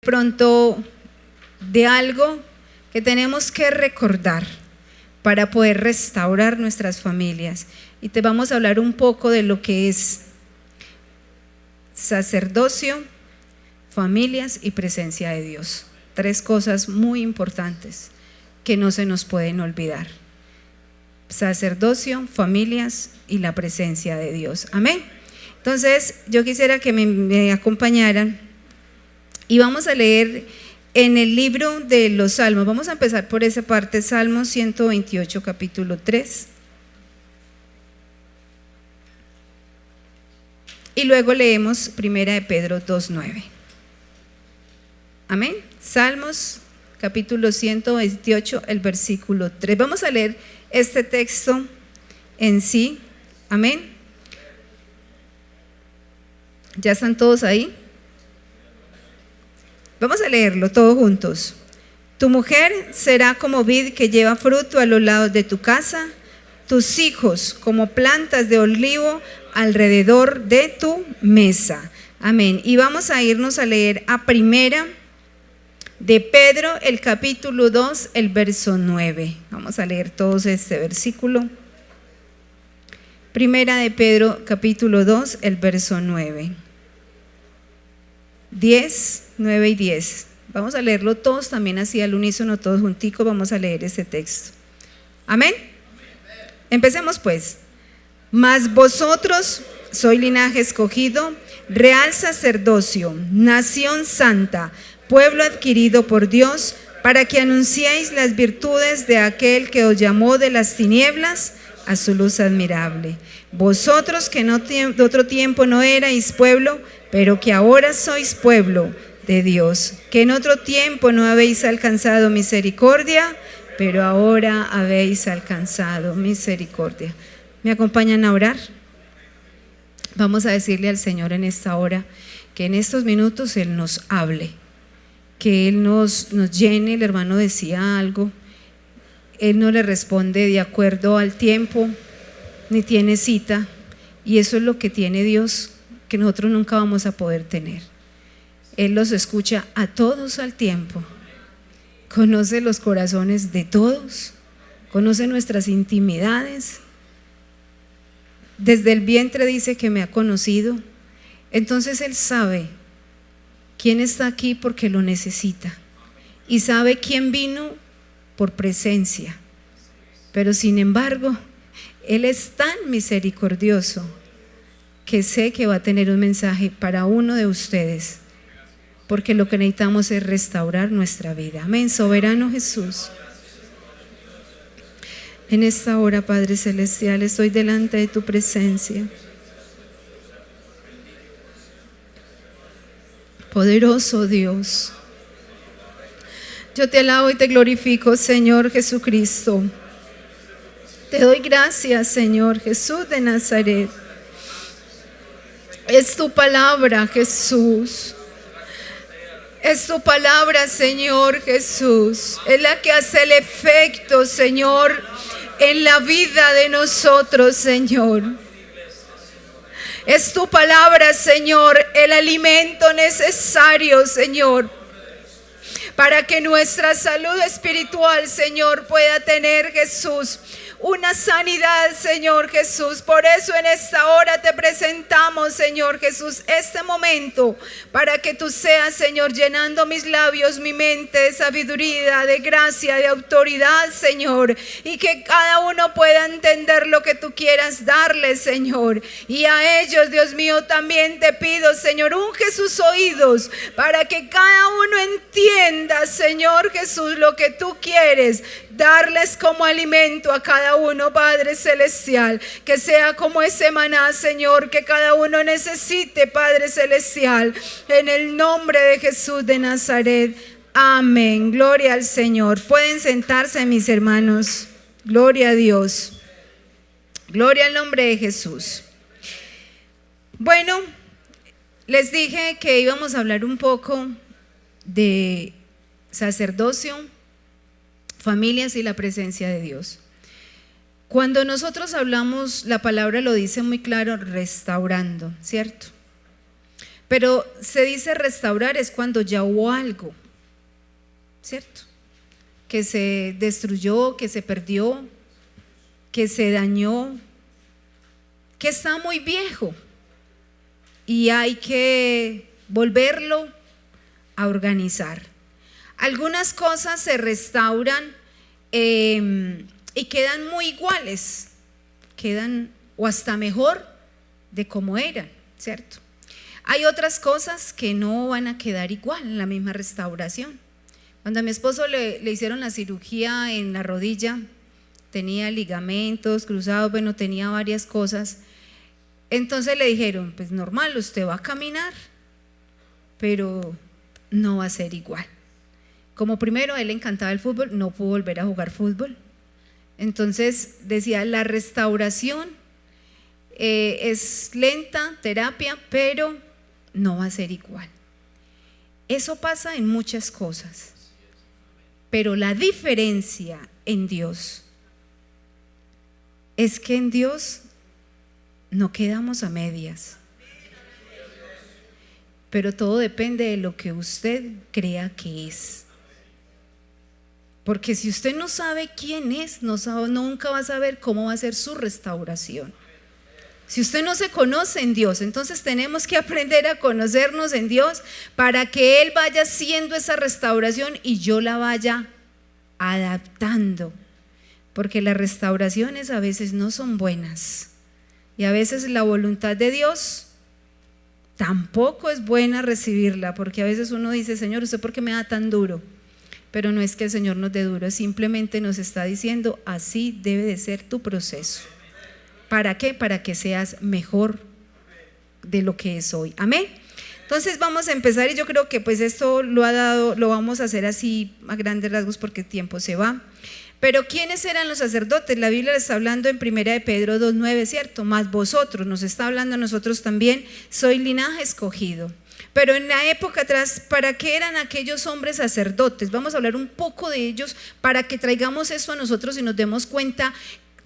pronto de algo que tenemos que recordar para poder restaurar nuestras familias. Y te vamos a hablar un poco de lo que es sacerdocio, familias y presencia de Dios. 3 cosas muy importantes que no se nos pueden olvidar: sacerdocio, familias y la presencia de Dios. Amén. Entonces yo quisiera que me acompañaran y vamos a leer en el libro de los Salmos. Vamos a empezar por esa parte, Salmos 128, capítulo 3. Y luego leemos Primera de Pedro 2:9. Amén. Salmos capítulo 128, el versículo 3. Vamos a leer este texto en sí. Amén. ¿Ya están todos ahí? Vamos a leerlo todos juntos. Tu mujer será como vid que lleva fruto a los lados de tu casa, tus hijos como plantas de olivo alrededor de tu mesa. Amén. Y vamos a irnos a leer a Primera de Pedro, el capítulo 2, el verso 9. Vamos a leer todos este versículo. Primera de Pedro, capítulo 2, el verso 9. 10, 9 y 10. Vamos a leerlo todos también así al unísono, todos junticos. Vamos a leer este texto. Amén. Empecemos pues. Mas vosotros sois linaje escogido, real sacerdocio, nación santa, pueblo adquirido por Dios, para que anunciéis las virtudes de aquel que os llamó de las tinieblas a su luz admirable. Vosotros que de otro tiempo no erais pueblo, pero que ahora sois pueblo de Dios, que en otro tiempo no habéis alcanzado misericordia, pero ahora habéis alcanzado misericordia. ¿Me acompañan a orar? Vamos a decirle al Señor en esta hora que en estos minutos Él nos hable, que Él nos llene. El hermano decía algo, Él no le responde de acuerdo al tiempo, ni tiene cita, y eso es lo que tiene Dios, que nosotros nunca vamos a poder tener. Él los escucha a todos al tiempo, conoce los corazones de todos, conoce nuestras intimidades. Desde el vientre dice que me ha conocido. Entonces Él sabe quién está aquí porque lo necesita, y sabe quién vino por presencia. Pero sin embargo, Él es tan misericordioso que sé que va a tener un mensaje para uno de ustedes, porque lo que necesitamos es restaurar nuestra vida. Amén. Soberano Jesús, en esta hora, Padre Celestial, estoy delante de tu presencia. Poderoso Dios, yo te alabo y te glorifico, Señor Jesucristo. Te doy gracias, Señor Jesús de Nazaret. Es tu palabra, Jesús. Es tu palabra, Señor Jesús. Es la que hace el efecto, Señor, en la vida de nosotros, Señor. Es tu palabra, Señor, el alimento necesario, Señor, para que nuestra salud espiritual, Señor, pueda tener, Jesús, una sanidad, Señor Jesús. Por eso en esta hora te presentamos, Señor Jesús, este momento, para que tú seas, Señor, llenando mis labios, mi mente de sabiduría, de gracia, de autoridad, Señor, y que cada uno pueda entender lo que tú quieras darle, Señor. Y a ellos, Dios mío, también te pido, Señor, unge sus oídos para que cada uno entienda, Señor Jesús, lo que tú quieres darles como alimento a cada uno, Padre Celestial. Que sea como ese maná, Señor, que cada uno necesite, Padre Celestial, en el nombre de Jesús de Nazaret. Amén. Gloria al Señor. Pueden sentarse, mis hermanos. Gloria a Dios. Gloria al nombre de Jesús. Bueno, les dije que íbamos a hablar un poco de sacerdocio, familias y la presencia de Dios. Cuando nosotros hablamos, la palabra lo dice muy claro, restaurando, ¿cierto? Pero se dice restaurar es cuando ya hubo algo, ¿cierto? Que se destruyó, que se perdió, que se dañó, que está muy viejo y hay que volverlo a organizar. Algunas cosas se restauran y quedan muy iguales, quedan o hasta mejor de como eran, ¿cierto? Hay otras cosas que no van a quedar igual en la misma restauración. Cuando a mi esposo le hicieron la cirugía en la rodilla, tenía ligamentos cruzados, bueno, tenía varias cosas. Entonces le dijeron, pues normal, usted va a caminar, pero no va a ser igual. Como primero a él le encantaba el fútbol, no pudo volver a jugar fútbol. Entonces decía, la restauración es lenta, terapia, pero no va a ser igual. Eso pasa en muchas cosas, pero la diferencia en Dios es que en Dios no quedamos a medias, pero todo depende de lo que usted crea que es. Porque si usted no sabe quién es, nunca va a saber cómo va a ser su restauración. Si usted no se conoce en Dios, entonces tenemos que aprender a conocernos en Dios para que Él vaya haciendo esa restauración y yo la vaya adaptando. Porque las restauraciones a veces no son buenas y a veces la voluntad de Dios tampoco es buena recibirla, porque a veces uno dice, Señor, ¿usted por qué me da tan duro? Pero no es que el Señor nos dé duro, simplemente nos está diciendo, así debe de ser tu proceso. ¿Para qué? Para que seas mejor de lo que es hoy. Amén. Entonces vamos a empezar y yo creo que pues esto lo vamos a hacer así a grandes rasgos porque el tiempo se va. Pero ¿quiénes eran los sacerdotes? La Biblia está hablando en 1 de Pedro 2:9, ¿cierto? Más vosotros, nos está hablando a nosotros también, soy linaje escogido. Pero en la época atrás, ¿para qué eran aquellos hombres sacerdotes? Vamos a hablar un poco de ellos para que traigamos eso a nosotros y nos demos cuenta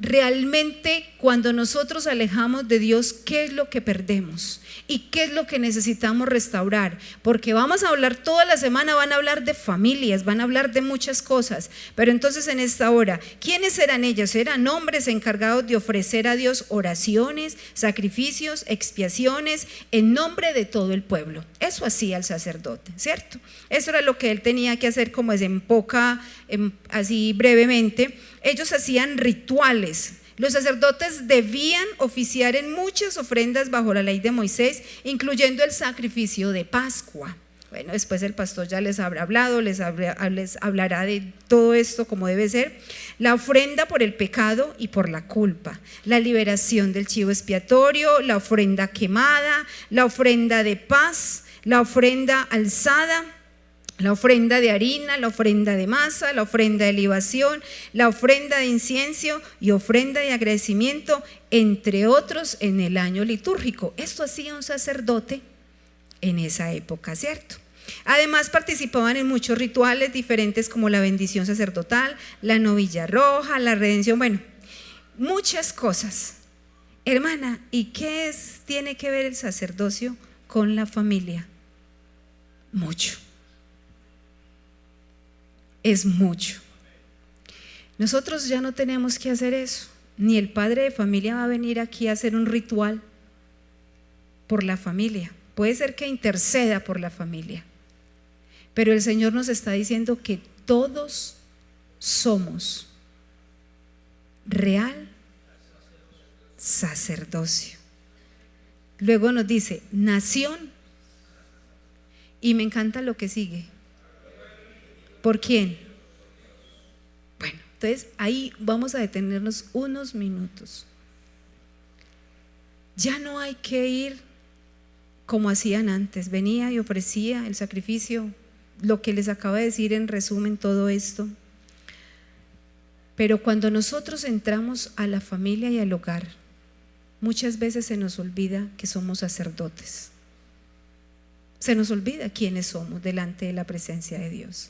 realmente cuando nosotros alejamos de Dios, ¿qué es lo que perdemos? ¿Y qué es lo que necesitamos restaurar? Porque vamos a hablar toda la semana, van a hablar de familias, van a hablar de muchas cosas. Pero entonces en esta hora, ¿quiénes eran ellos? Eran hombres encargados de ofrecer a Dios oraciones, sacrificios, expiaciones en nombre de todo el pueblo. Eso hacía el sacerdote, ¿cierto? Eso era lo que él tenía que hacer, como es así brevemente. Ellos hacían rituales. Los sacerdotes debían oficiar en muchas ofrendas bajo la ley de Moisés, incluyendo el sacrificio de Pascua. Bueno, después el pastor ya les habrá hablado, les hablará de todo esto como debe ser. La ofrenda por el pecado y por la culpa, la liberación del chivo expiatorio, la ofrenda quemada, la ofrenda de paz, la ofrenda alzada, la ofrenda de harina, la ofrenda de masa, la ofrenda de libación, la ofrenda de incienso y ofrenda de agradecimiento, entre otros en el año litúrgico. Esto hacía un sacerdote en esa época, ¿cierto? Además participaban en muchos rituales diferentes como la bendición sacerdotal, la novilla roja, la redención, bueno, muchas cosas. Hermana, ¿y qué tiene que ver el sacerdocio con la familia? Mucho. Es mucho. Nosotros ya no tenemos que hacer eso, ni el padre de familia va a venir aquí a hacer un ritual por la familia. Puede ser que interceda por la familia, pero el Señor nos está diciendo que todos somos real sacerdocio. Luego nos dice nación, y me encanta lo que sigue. ¿Por quién? Bueno, entonces ahí vamos a detenernos unos minutos. Ya no hay que ir como hacían antes, venía y ofrecía el sacrificio, lo que les acabo de decir en resumen todo esto. Pero cuando nosotros entramos a la familia y al hogar, muchas veces se nos olvida que somos sacerdotes. Se nos olvida quiénes somos delante de la presencia de Dios.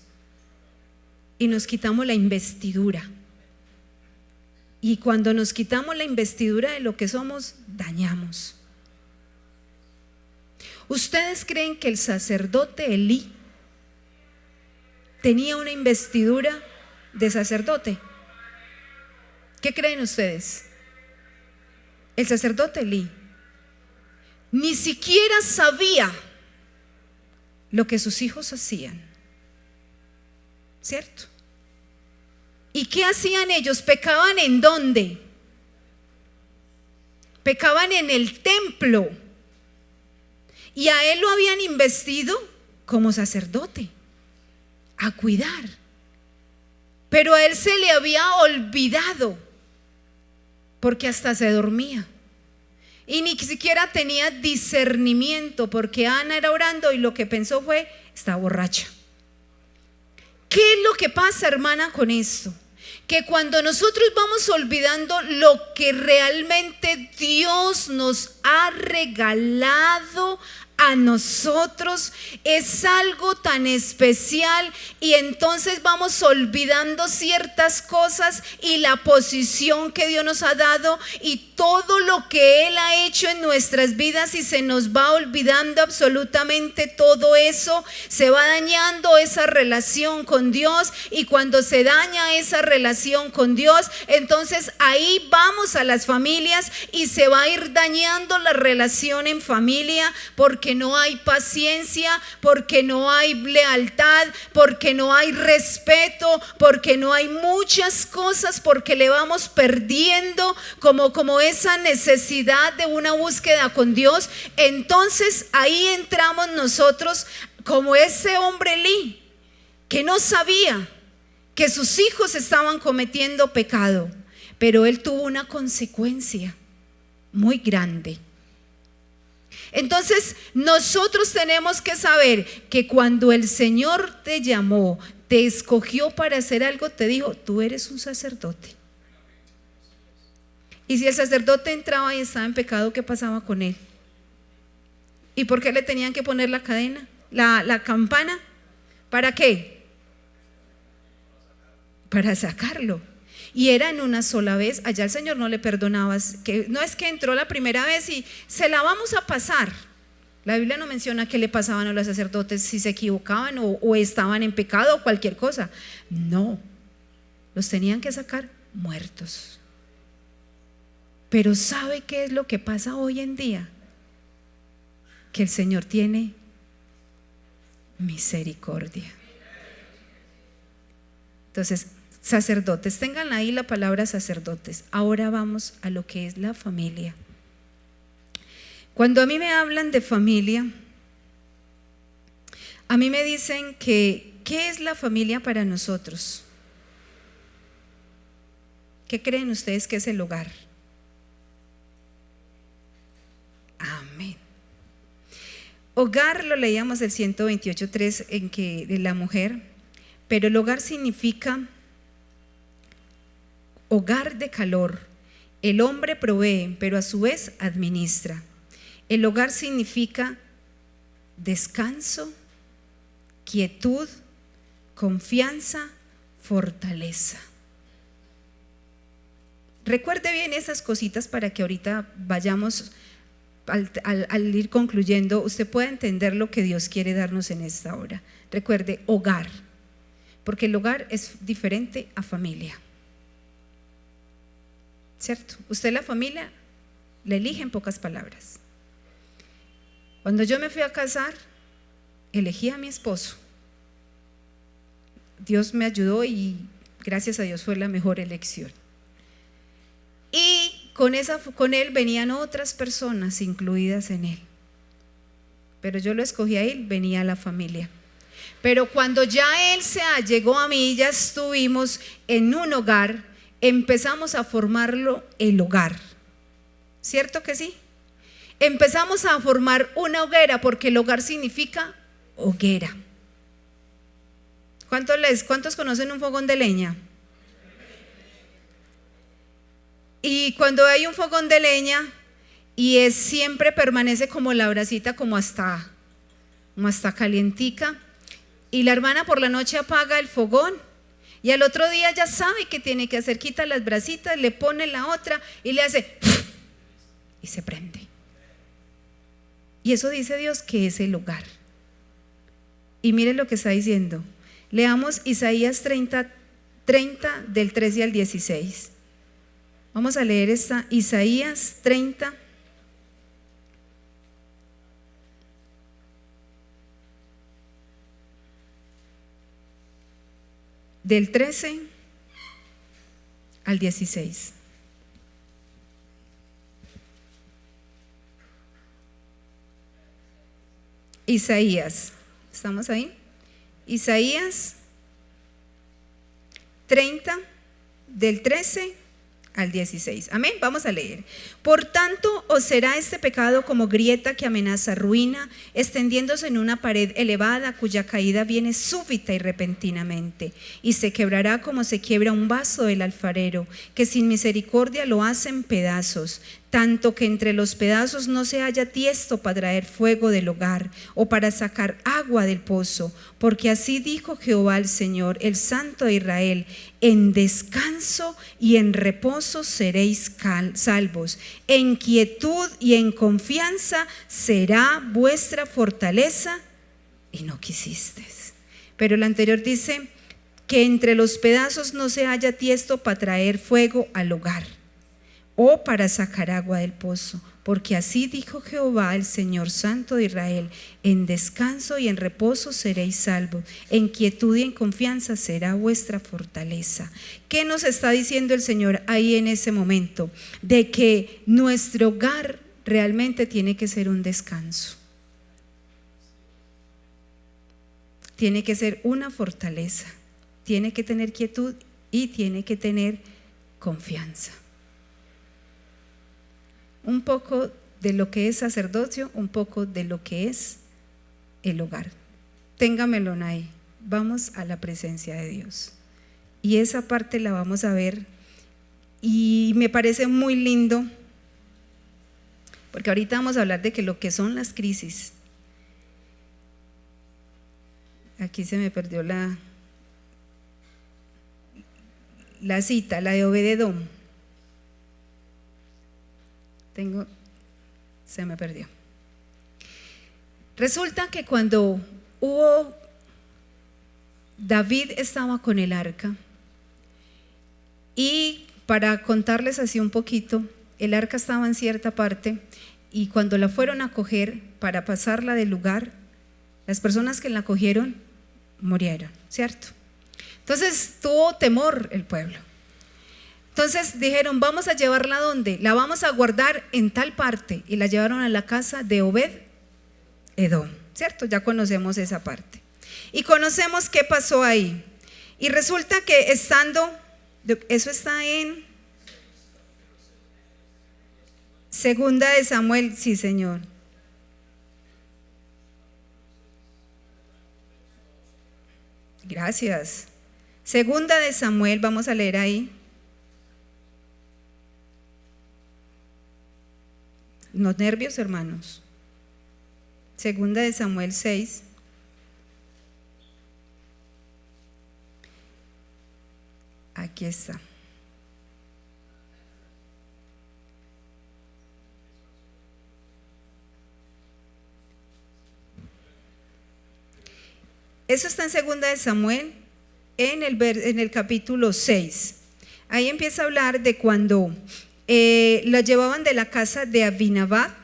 Y nos quitamos la investidura. Y cuando nos quitamos la investidura de lo que somos, dañamos. ¿Ustedes creen que el sacerdote Elí tenía una investidura de sacerdote? ¿Qué creen ustedes? El sacerdote Elí ni siquiera sabía lo que sus hijos hacían, ¿cierto? ¿Y qué hacían ellos? ¿Pecaban en dónde? Pecaban en el templo. Y a él lo habían investido como sacerdote, a cuidar. Pero a él se le había olvidado, porque hasta se dormía. Y ni siquiera tenía discernimiento, porque Ana era orando y lo que pensó fue: está borracha. ¿Qué es lo que pasa, hermana, con esto? Que cuando nosotros vamos olvidando lo que realmente Dios nos ha regalado a nosotros, es algo tan especial, y entonces vamos olvidando ciertas cosas y la posición que Dios nos ha dado y todo lo que Él ha hecho en nuestras vidas, y se nos va olvidando absolutamente todo eso. Se va dañando esa relación con Dios, y cuando se daña esa relación con Dios, entonces ahí vamos a las familias y se va a ir dañando la relación en familia, porque no hay paciencia, porque no hay lealtad, porque no hay respeto, porque no hay muchas cosas, porque le vamos perdiendo como esa necesidad de una búsqueda con Dios. Entonces ahí entramos nosotros como ese hombre Elí, que no sabía que sus hijos estaban cometiendo pecado, pero él tuvo una consecuencia muy grande. Entonces nosotros tenemos que saber que cuando el Señor te llamó, te escogió para hacer algo, te dijo: tú eres un sacerdote. Y si el sacerdote entraba y estaba en pecado, ¿qué pasaba con él? ¿Y por qué le tenían que poner la cadena, la campana? ¿Para qué? Para sacarlo. Y era en una sola vez. Allá el Señor no le perdonaba, que no es que entró la primera vez y se la vamos a pasar. La Biblia no menciona qué le pasaban a los sacerdotes si se equivocaban o estaban en pecado o cualquier cosa. No, los tenían que sacar muertos. Pero ¿sabe qué es lo que pasa hoy en día? Que el Señor tiene misericordia. Entonces, sacerdotes, tengan ahí la palabra sacerdotes. Ahora vamos a lo que es la familia. Cuando a mí me hablan de familia, a mí me dicen que ¿qué es la familia para nosotros? ¿Qué creen ustedes que es el hogar? Amén. Hogar lo leíamos el 128:3 en que de la mujer, pero el hogar significa hogar de calor. El hombre provee, pero a su vez administra. El hogar significa descanso, quietud, confianza, fortaleza. Recuerde bien esas cositas para que ahorita vayamos al ir concluyendo, usted pueda entender lo que Dios quiere darnos en esta hora. Recuerde, hogar, porque el hogar es diferente a familia, ¿cierto? Usted la familia la elige, en pocas palabras. Cuando yo me fui a casar, elegí a mi esposo. Dios me ayudó y gracias a Dios fue la mejor elección. Y con él venían otras personas incluidas en él, pero yo lo escogí a él, venía la familia. Pero cuando ya él se allegó a mí, ya estuvimos en un hogar, empezamos a formarlo el hogar, ¿cierto que sí? Empezamos a formar una hoguera, porque el hogar significa hoguera. ¿Cuántos conocen un fogón de leña? Y cuando hay un fogón de leña y siempre permanece como la brasita como hasta calientica, y la hermana por la noche apaga el fogón y al otro día ya sabe qué tiene que hacer, quita las brasitas, le pone la otra y le hace y se prende. Y eso dice Dios que es el hogar. Y miren lo que está diciendo. Leamos Isaías 30 del 13 al 16. Vamos a leer esta Isaías 30. Del 13 al 16. Isaías, ¿estamos ahí? Isaías 30 del 13 al 16. Amén, vamos a leer. Por tanto, os será este pecado como grieta que amenaza ruina, extendiéndose en una pared elevada cuya caída viene súbita y repentinamente, y se quebrará como se quiebra un vaso del alfarero, que sin misericordia lo hace en pedazos, tanto que entre los pedazos no se halla tiesto para traer fuego del hogar o para sacar agua del pozo, porque así dijo Jehová el Señor, el Santo de Israel: en descanso y en reposo seréis salvos, en quietud y en confianza será vuestra fortaleza, y no quisisteis. Pero el anterior dice que entre los pedazos no se halla tiesto para traer fuego al hogar o para sacar agua del pozo, porque así dijo Jehová el Señor Santo de Israel: en descanso y en reposo seréis salvos, en quietud y en confianza será vuestra fortaleza. ¿Qué nos está diciendo el Señor ahí en ese momento? De que nuestro hogar realmente tiene que ser un descanso, tiene que ser una fortaleza, tiene que tener quietud y tiene que tener confianza. Un poco de lo que es sacerdocio, un poco de lo que es el hogar. Téngamelo ahí. Vamos a la presencia de Dios. Y esa parte la vamos a ver. Y me parece muy lindo, porque ahorita vamos a hablar de que lo que son las crisis. Aquí se me perdió la cita, la de Obed-Edom. Se me perdió. Resulta que cuando David estaba con el arca, y para contarles así un poquito, el arca estaba en cierta parte, y cuando la fueron a coger para pasarla del lugar, las personas que la cogieron murieron, ¿cierto? Entonces tuvo temor el pueblo. Entonces dijeron: vamos a llevarla ¿a dónde? La vamos a guardar en tal parte, y la llevaron a la casa de Obed-Edom, ¿cierto? Ya conocemos esa parte y conocemos qué pasó ahí. Y resulta que eso está en Segunda de Samuel, sí, señor. Gracias. Segunda de Samuel, vamos a leer ahí. No nervios, hermanos. Segunda de Samuel 6. Aquí está. Eso está en Segunda de Samuel, en el capítulo 6. Ahí empieza a hablar de cuando la llevaban de la casa de Abinadab,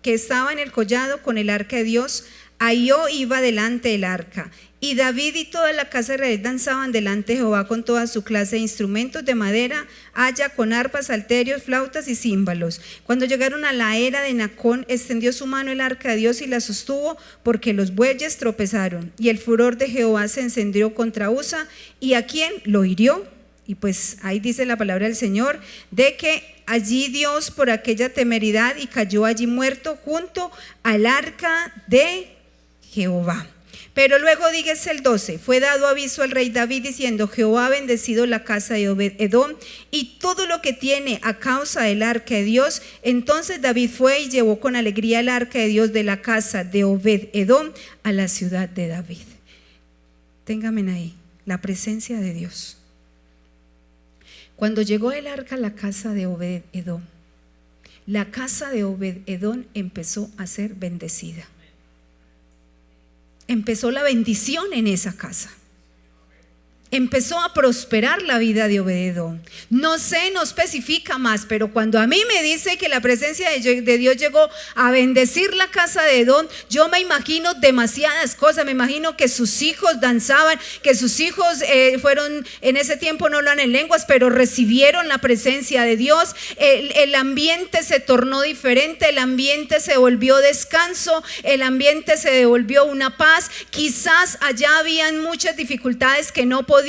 que estaba en el collado con el arca de Dios. Ahío iba delante del arca, y David y toda la casa de Israel danzaban delante de Jehová con toda su clase de instrumentos de madera, haya, con arpas, salterios, flautas y címbalos. Cuando llegaron a la era de Nacón, extendió su mano el arca de Dios y la sostuvo, porque los bueyes tropezaron, y el furor de Jehová se encendió contra Usa. ¿Y a quién? Lo hirió. Y pues ahí dice la palabra del Señor, de que allí Dios por aquella temeridad, y cayó allí muerto junto al arca de Jehová. Pero luego dígase el 12, fue dado aviso al rey David diciendo: Jehová ha bendecido la casa de Obed-Edom y todo lo que tiene a causa del arca de Dios. Entonces David fue y llevó con alegría el arca de Dios de la casa de Obed-Edom a la ciudad de David. Ténganme ahí, la presencia de Dios. Cuando llegó el arca a la casa de Obed-Edom, la casa de Obed-Edom empezó a ser bendecida. Empezó la bendición en esa casa. Empezó a prosperar la vida de Obed-Edom. No sé, no especifica más, pero cuando a mí me dice que la presencia de Dios llegó a bendecir la casa de Edom, yo me imagino demasiadas cosas. Me imagino que sus hijos danzaban, que sus hijos fueron, en ese tiempo no hablan en lenguas, pero recibieron la presencia de Dios. El ambiente se tornó diferente, el ambiente se volvió descanso, el ambiente se devolvió una paz. Quizás allá habían muchas dificultades que no podían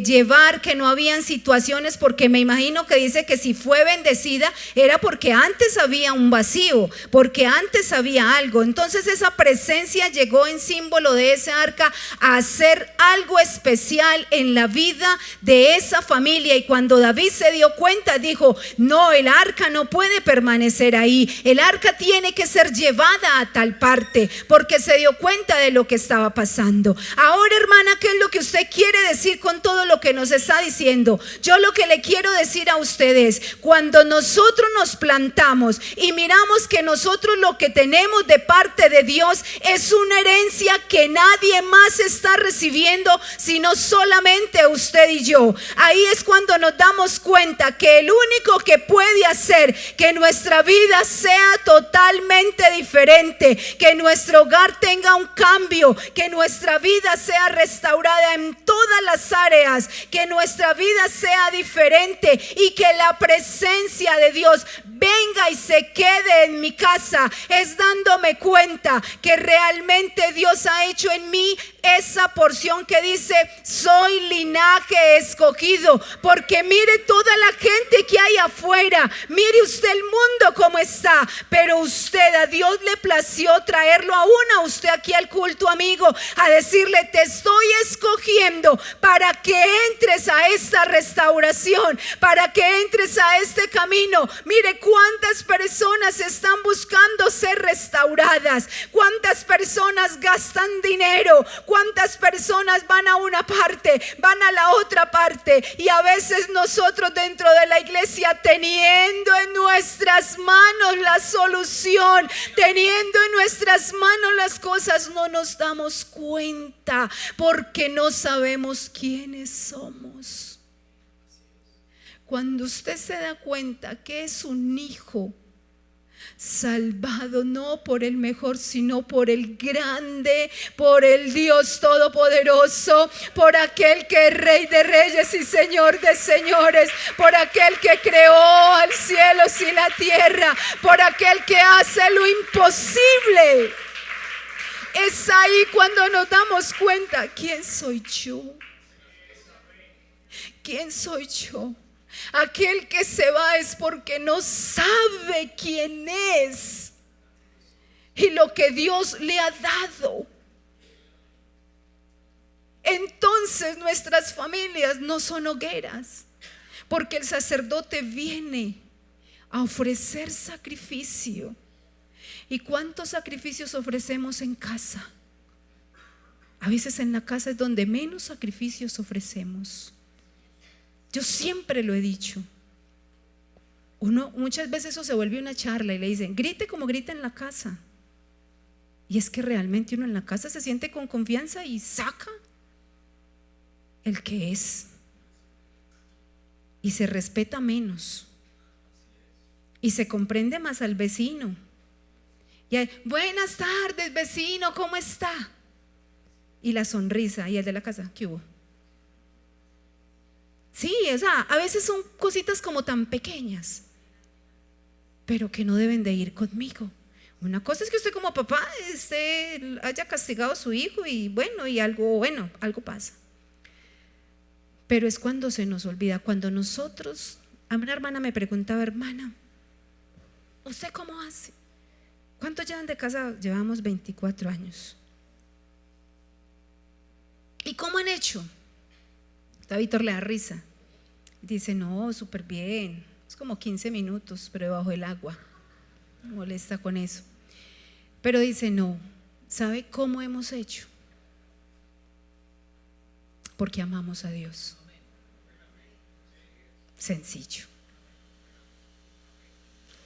llevar, que no habían situaciones, porque me imagino que dice que si fue bendecida era porque antes había un vacío, porque antes había algo. Entonces esa presencia llegó en símbolo de ese arca a hacer algo especial en la vida de esa familia. Y cuando David se dio cuenta, dijo: no, el arca no puede permanecer ahí, el arca tiene que ser llevada a tal parte, porque se dio cuenta de lo que estaba pasando. Ahora, hermana, ¿qué es lo que usted quiere decir con todo lo que nos está diciendo? Yo lo que le quiero decir a ustedes: cuando nosotros nos plantamos y miramos que nosotros lo que tenemos de parte de Dios es una herencia que nadie más está recibiendo sino solamente usted y yo, ahí es cuando nos damos cuenta que el único que puede hacer que nuestra vida sea totalmente diferente, que nuestro hogar tenga un cambio, que nuestra vida sea restaurada en todas las áreas, que nuestra vida sea diferente y que la presencia de Dios venga y se quede en mi casa, es dándome cuenta que realmente Dios ha hecho en mí esa porción que dice: soy linaje escogido. Porque mire toda la gente que hay afuera, mire usted el mundo como está, pero usted, a Dios le plació traerlo aún a usted aquí al culto, amigo, a decirle: te estoy escogiendo para que entres a esta restauración, para que entres a este camino. Mire cuántas personas están buscando ser restauradas, cuántas personas gastan dinero, cuántas personas van a una parte, van a la otra parte, y a veces nosotros dentro de la iglesia, teniendo en nuestras manos la solución, teniendo en nuestras manos las cosas, no nos damos cuenta porque no sabemos quiénes somos. Cuando usted se da cuenta que es un hijo salvado no por el mejor, sino por el grande, por el Dios todopoderoso, por aquel que es Rey de reyes y Señor de señores, por aquel que creó el cielo y la tierra, por aquel que hace lo imposible, es ahí cuando nos damos cuenta: ¿quién soy yo? ¿Quién soy yo? Aquel que se va es porque no sabe quién es y lo que Dios le ha dado. Entonces nuestras familias no son hogueras, porque el sacerdote viene a ofrecer sacrificio. ¿Y cuántos sacrificios ofrecemos en casa? A veces en la casa es donde menos sacrificios ofrecemos. Yo siempre lo he dicho. Muchas veces eso se vuelve una charla y le dicen: grite como grita en la casa. Y es que realmente uno en la casa se siente con confianza y saca el que es, y se respeta menos y se comprende más al vecino. Y hay: buenas tardes, vecino, ¿cómo está? Y la sonrisa, y el de la casa: ¿qué hubo? Sí, o sea, a veces son cositas como tan pequeñas, pero que no deben de ir conmigo. Una cosa es que usted como papá haya castigado a su hijo y algo pasa. Pero es cuando se nos olvida, cuando nosotros, a una hermana me preguntaba: hermana, ¿usted cómo hace? ¿Cuántos llevan de casa? Llevamos 24 años. ¿Y cómo han hecho? A Víctor le da risa. Dice: no, súper bien. Es como 15 minutos, pero debajo del agua. Me molesta con eso. Pero dice: no, ¿sabe cómo hemos hecho? Porque amamos a Dios. Sencillo.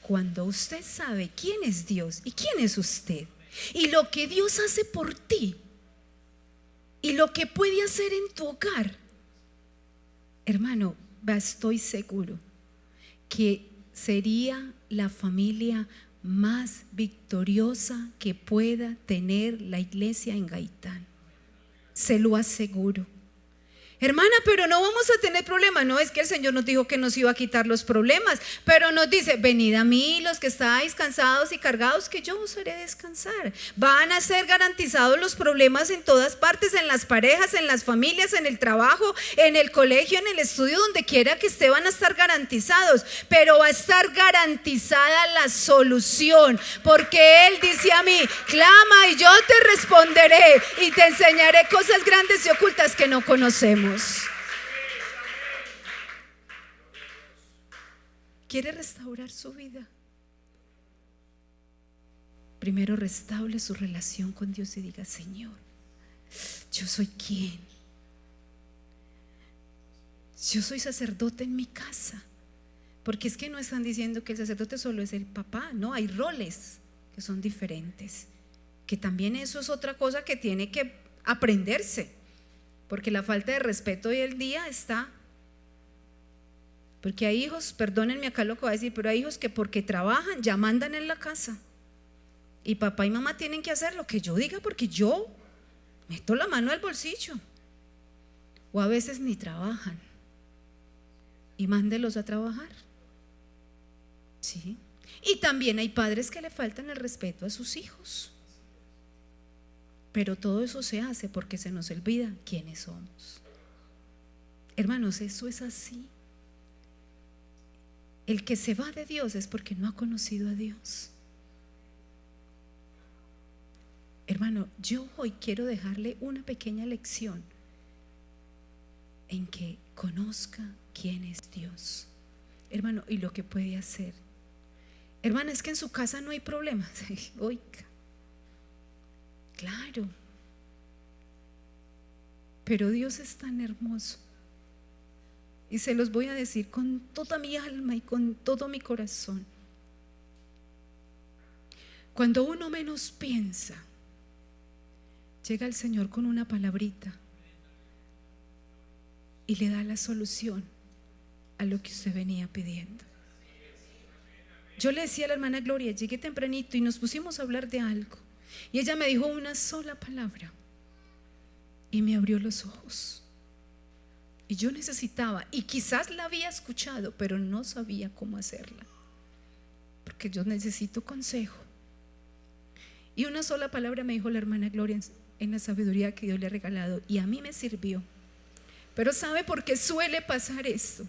cuando usted sabe quién es Dios y quién es usted, y lo que Dios hace por ti, y lo que puede hacer en tu hogar, hermano, estoy seguro que sería la familia más victoriosa que pueda tener la iglesia en Gaitán. Se lo aseguro. Hermana, pero no vamos a tener problemas. No, es que el Señor nos dijo que nos iba a quitar los problemas, pero nos dice: venid a mí los que estáis cansados y cargados, que yo os haré descansar. Van a ser garantizados los problemas en todas partes, en las parejas, en las familias, en el trabajo, en el colegio, en el estudio, donde quiera que esté, van a estar garantizados. Pero va a estar garantizada la solución, porque Él dice a mí: clama y yo te responderé y te enseñaré cosas grandes y ocultas que no conocemos. ¿Quiere restaurar su vida? Primero restaure su relación con Dios y diga: Señor, yo soy quien. Yo soy sacerdote en mi casa. Porque es que no están diciendo que el sacerdote solo es el papá. No, hay roles que son diferentes, que también eso es otra cosa que tiene que aprenderse. Porque la falta de respeto hoy en día está. Porque hay hijos, perdónenme acá lo que voy a decir, pero hay hijos que porque trabajan ya mandan en la casa. Y papá y mamá tienen que hacer lo que yo diga, porque yo meto la mano al bolsillo. O a veces ni trabajan. Y mándelos a trabajar. ¿Sí? Y también hay padres que le faltan el respeto a sus hijos. Pero todo eso se hace porque se nos olvida quiénes somos. Hermanos, eso es así. El que se va de Dios es porque no ha conocido a Dios. Hermano, yo hoy quiero dejarle una pequeña lección en que conozca quién es Dios. Hermano, y lo que puede hacer. Hermana, es que en su casa no hay problemas. Oiga. Claro, pero Dios es tan hermoso, y se los voy a decir con toda mi alma y con todo mi corazón. Cuando uno menos piensa, llega el Señor con una palabrita y le da la solución a lo que usted venía pidiendo. Yo le decía a la hermana Gloria, llegué tempranito y nos pusimos a hablar de algo. Y ella me dijo una sola palabra y me abrió los ojos. Y yo necesitaba, y quizás la había escuchado, pero no sabía cómo hacerla, porque yo necesito consejo. Y una sola palabra me dijo la hermana Gloria en la sabiduría que Dios le ha regalado, y a mí me sirvió. Pero ¿sabe por qué suele pasar esto?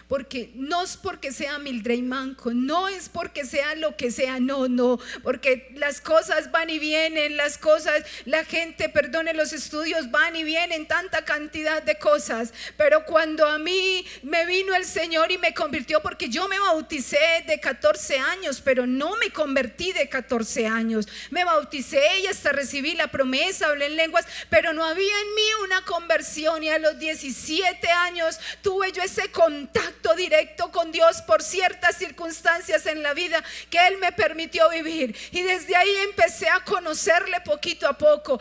Porque no es porque sea Mildred y manco, no es porque sea lo que sea, no, porque las cosas van y vienen, las cosas, la gente, perdone, los estudios van y vienen, tanta cantidad de cosas. Pero cuando a mí me vino el Señor y me convirtió, porque yo me bauticé de 14 años, pero no me convertí de 14 años, me bauticé y hasta recibí la promesa, hablé en lenguas, pero no había en mí una conversión. Y a los 17 años tuve yo ese contacto directo con Dios por ciertas circunstancias en la vida que Él me permitió vivir, y desde ahí empecé a conocerle poquito a poco,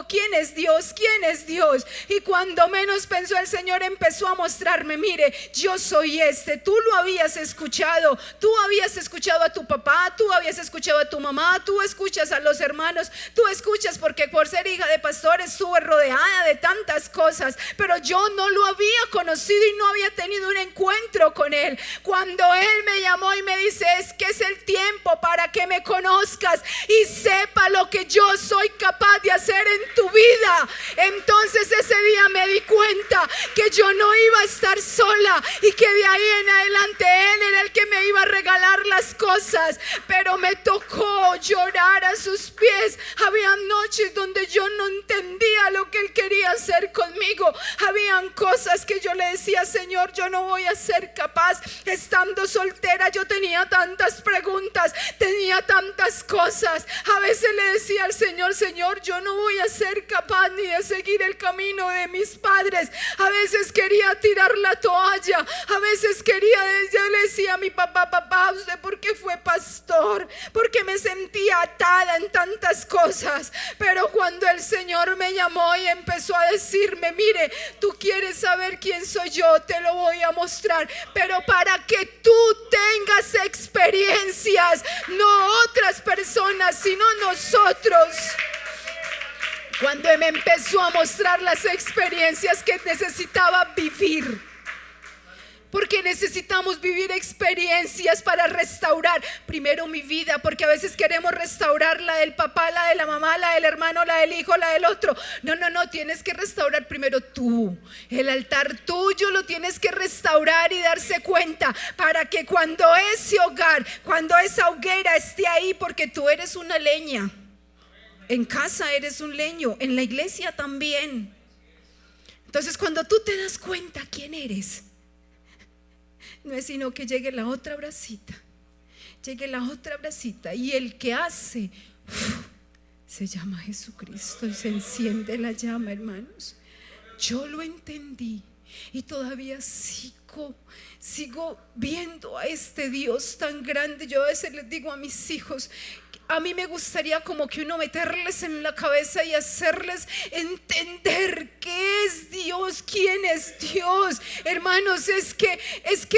quién es Dios, y cuando menos pensó, el Señor empezó a mostrarme: mire, yo soy tú lo habías escuchado, tú habías escuchado a tu papá, tú habías escuchado a tu mamá, tú escuchas a los hermanos, tú escuchas porque por ser hija de pastores estuve rodeada de tantas cosas, pero yo no lo había conocido y no había tenido un encuentro con Él. Cuando Él me llamó y me dice: es que es el tiempo para que me conozcas y sepa lo que yo soy capaz de hacer en tu vida. Entonces ese día me di cuenta que yo no iba a estar sola y que de ahí en adelante Él era el que me iba a regalar las cosas. Pero me tocó llorar a sus pies. Había noches donde yo no entendía lo que Él quería hacer conmigo. Habían cosas que yo le decía: Señor, Señor, yo no voy a ser capaz. Estando soltera yo tenía tantas preguntas, tenía tantas cosas. A veces le decía al Señor: Señor, yo no voy a ser capaz ni de seguir el camino de mis padres. A veces quería tirar la toalla, a veces yo le decía a mi papá: papá, ¿usted por qué fue pastor? Porque me sentía atada en tantas cosas. Pero cuando el Señor me llamó y empezó a decirme: mire, tú quieres saber quién soy yo, te lo voy a mostrar, pero para que tú tengas experiencias, no otras personas, sino nosotros. Cuando me empezó a mostrar las experiencias que necesitaba vivir, porque necesitamos vivir experiencias para restaurar primero mi vida, porque a veces queremos restaurar la del papá, la de la mamá, la del hermano, la del hijo, la del otro. No, tienes que restaurar primero tú. El altar tuyo lo tienes que restaurar y darse cuenta, para que cuando ese hogar, cuando esa hoguera esté ahí, porque tú eres una leña. En casa eres un leño, en la iglesia también. Entonces, cuando tú te das cuenta quién eres, no es sino que llegue la otra bracita, y el que hace se llama Jesucristo y se enciende la llama, hermanos. Yo lo entendí y todavía sigo viendo a este Dios tan grande. Yo a veces les digo a mis hijos: a mí me gustaría como que uno meterles en la cabeza y hacerles entender qué es Dios, quién es Dios. Hermanos, es que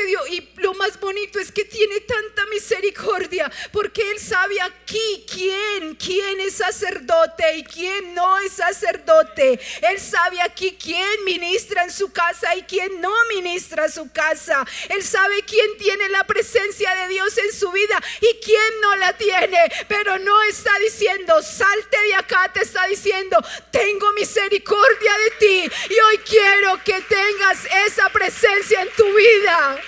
Dios, y lo más bonito es que tiene tanta misericordia, porque Él sabe aquí quién es sacerdote y quién no es sacerdote. Él sabe aquí quién ministra en su casa y quién no ministra en su casa. Él sabe quién tiene la presencia de Dios en su vida y quién no la tiene. Pero no está diciendo: salte de acá, te está diciendo: tengo misericordia de ti y hoy quiero que tengas esa presencia en tu vida,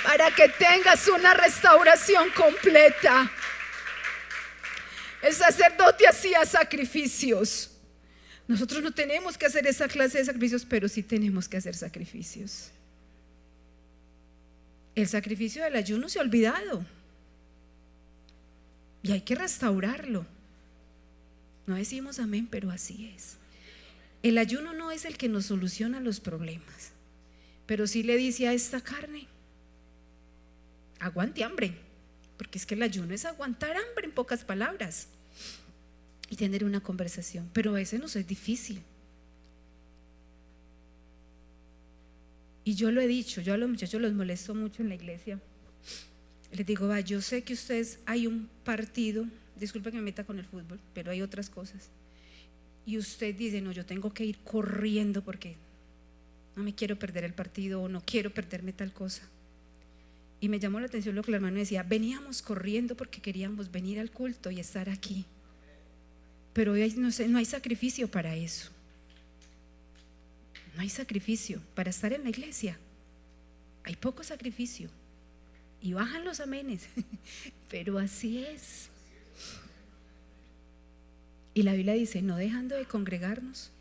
para que tengas una restauración completa. El sacerdote hacía sacrificios. Nosotros no tenemos que hacer esa clase de sacrificios, pero sí tenemos que hacer sacrificios. El sacrificio del ayuno se ha olvidado y hay que restaurarlo. No decimos amén, pero así es. El ayuno no es el que nos soluciona los problemas, pero sí le dice a esta carne: aguante hambre, porque es que el ayuno es aguantar hambre, en pocas palabras, y tener una conversación. Pero a veces nos es difícil. Y yo lo he dicho, yo a los muchachos los molesto mucho en la iglesia. Les digo: va, yo sé que ustedes, hay un partido, disculpen que me meta con el fútbol, pero hay otras cosas, y usted dice: no, yo tengo que ir corriendo porque no me quiero perder el partido, o no quiero perderme tal cosa. Y me llamó la atención lo que el hermano decía: veníamos corriendo porque queríamos venir al culto y estar aquí, pero hoy no hay sacrificio para eso. No hay sacrificio para estar en la iglesia, hay poco sacrificio y bajan los amenes, pero así es. Y la Biblia dice: no dejando de congregarnos,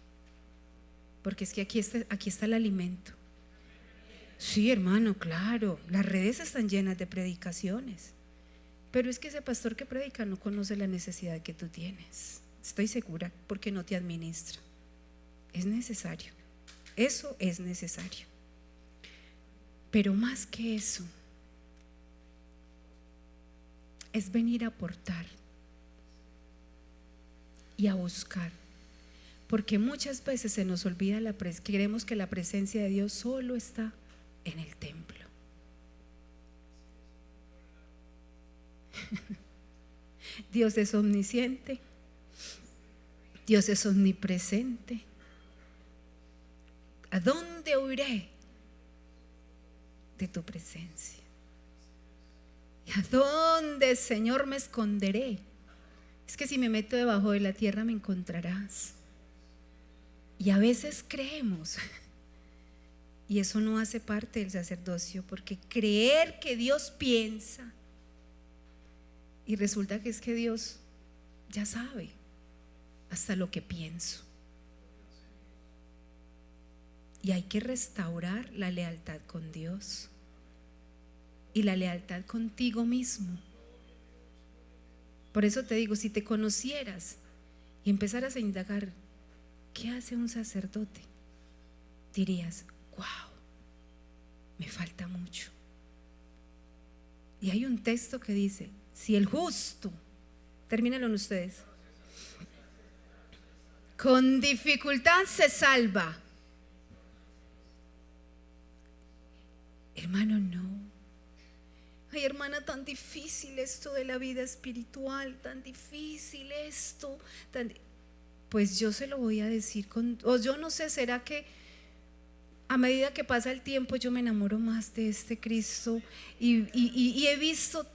porque es que aquí está el alimento. Sí, hermano, claro, las redes están llenas de predicaciones, pero es que ese pastor que predica no conoce la necesidad que tú tienes. Estoy segura, porque no te administra. Es necesario, eso es necesario. Pero más que eso, es venir a aportar y a buscar, porque muchas veces se nos olvida creemos que la presencia de Dios solo está en el templo. Dios es omnisciente, Dios es omnipresente. ¿A dónde huiré de tu presencia? ¿Y a dónde, Señor, me esconderé? Es que si me meto debajo de la tierra me encontrarás. Y a veces creemos, y eso no hace parte del sacerdocio, porque creer que Dios piensa, y resulta que es que Dios ya sabe hasta lo que pienso. Y hay que restaurar la lealtad con Dios y la lealtad contigo mismo. Por eso te digo, si te conocieras y empezaras a indagar ¿qué hace un sacerdote?, dirías, wow, me falta mucho. Y hay un texto que dice, si el justo, termínenlo ustedes, con dificultad se salva, hermano, no. Ay, hermana, tan difícil esto de la vida espiritual, tan difícil esto, pues yo se lo voy a decir o yo no sé, será que a medida que pasa el tiempo yo me enamoro más de este Cristo y he visto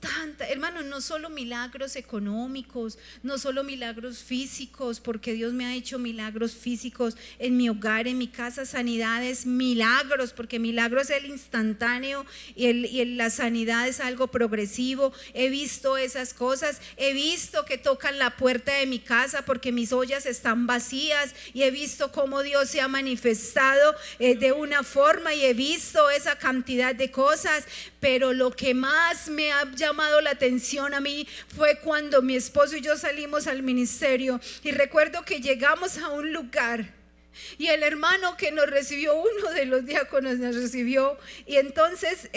hermano, no solo milagros económicos, no solo milagros físicos, porque Dios me ha hecho milagros físicos en mi hogar, en mi casa, sanidades, milagros, porque milagro es el instantáneo y la sanidad es algo progresivo. He visto esas cosas, he visto que tocan la puerta de mi casa porque mis ollas están vacías y he visto cómo Dios se ha manifestado de una forma y he visto esa cantidad de cosas, pero lo que más me ha llamado la atención a mí fue cuando mi esposo y yo salimos al ministerio y recuerdo que llegamos a un lugar y el hermano que nos recibió, uno de los diáconos nos recibió y entonces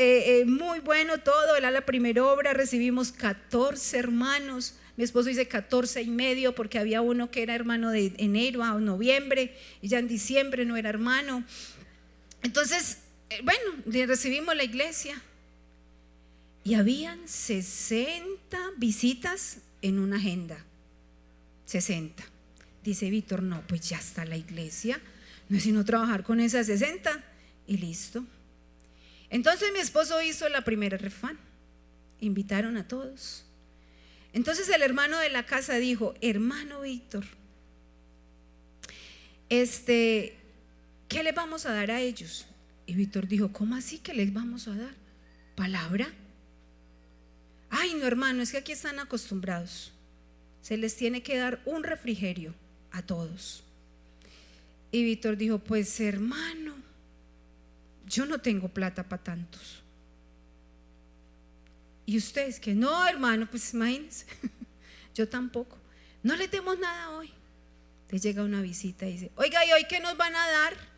muy bueno todo, era la primera obra, recibimos 14 hermanos. Mi esposo dice 14 y medio porque había uno que era hermano de enero a noviembre y ya en diciembre no era hermano. Entonces, bueno, le recibimos la iglesia y habían 60 visitas en una agenda. 60. Dice Víctor, no, pues ya está la iglesia, no es sino trabajar con esas 60 y listo. Entonces mi esposo hizo la primera refán, invitaron a todos. Entonces el hermano de la casa dijo, hermano Víctor, ¿qué les vamos a dar a ellos? Y Víctor dijo, ¿cómo así que les vamos a dar? ¿Palabra? Ay, no, hermano, es que aquí están acostumbrados. Se les tiene que dar un refrigerio a todos. Y Víctor dijo, pues hermano, yo no tengo plata para tantos. Y ustedes que no, hermano, pues imagínense, yo tampoco. No les demos nada hoy. Entonces llega una visita y dice, oiga, ¿y hoy qué nos van a dar?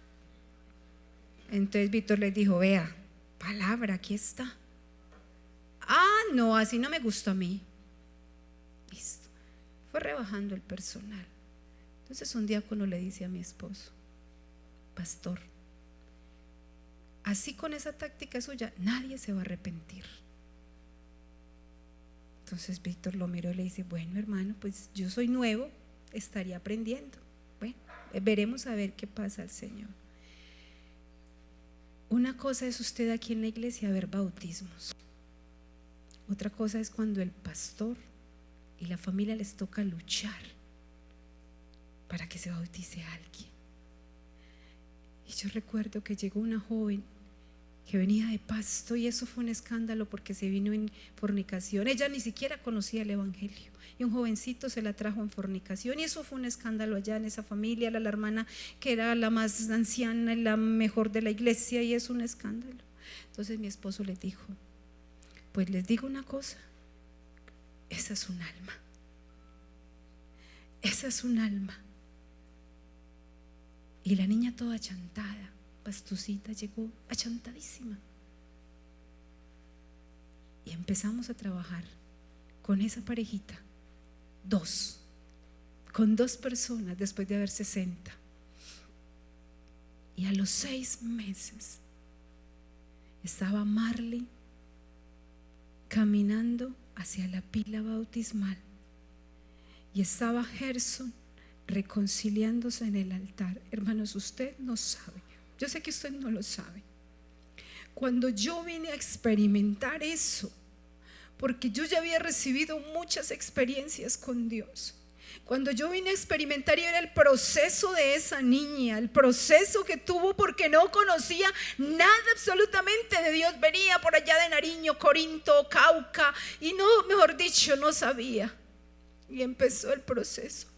Entonces Víctor les dijo, vea, palabra, aquí está. Ah, no, así no me gusta a mí. Listo. Fue rebajando el personal. Entonces un diácono le dice a mi esposo, pastor, así con esa táctica suya nadie se va a arrepentir. Entonces Víctor lo miró y le dice, bueno, hermano, pues yo soy nuevo, estaría aprendiendo. Bueno, veremos a ver qué pasa al Señor. Una cosa es usted aquí en la iglesia ver bautismos. Otra cosa es cuando el pastor y la familia les toca luchar para que se bautice a alguien. Y yo recuerdo que llegó una joven que venía de Pasto y eso fue un escándalo porque se vino en fornicación. Ella ni siquiera conocía el evangelio y un jovencito se la trajo en fornicación y eso fue un escándalo allá en esa familia. La hermana que era la más anciana y la mejor de la iglesia y es un escándalo. Entonces mi esposo les dijo, pues les digo una cosa, esa es un alma, esa es un alma. Y la niña toda achantada, pastucita, llegó achantadísima. Y empezamos a trabajar con esa parejita, con dos personas después de haber 60. Y a los 6 meses estaba Marley caminando hacia la pila bautismal y estaba Gerson reconciliándose en el altar. Hermanos, usted no sabe, yo sé que usted no lo sabe, cuando yo vine a experimentar eso, porque yo ya había recibido muchas experiencias con Dios. Cuando yo vine a experimentar y era el proceso de esa niña, el proceso que tuvo porque no conocía nada absolutamente de Dios, venía por allá de Nariño, Corinto, Cauca y no, mejor dicho, no sabía. Y empezó el proceso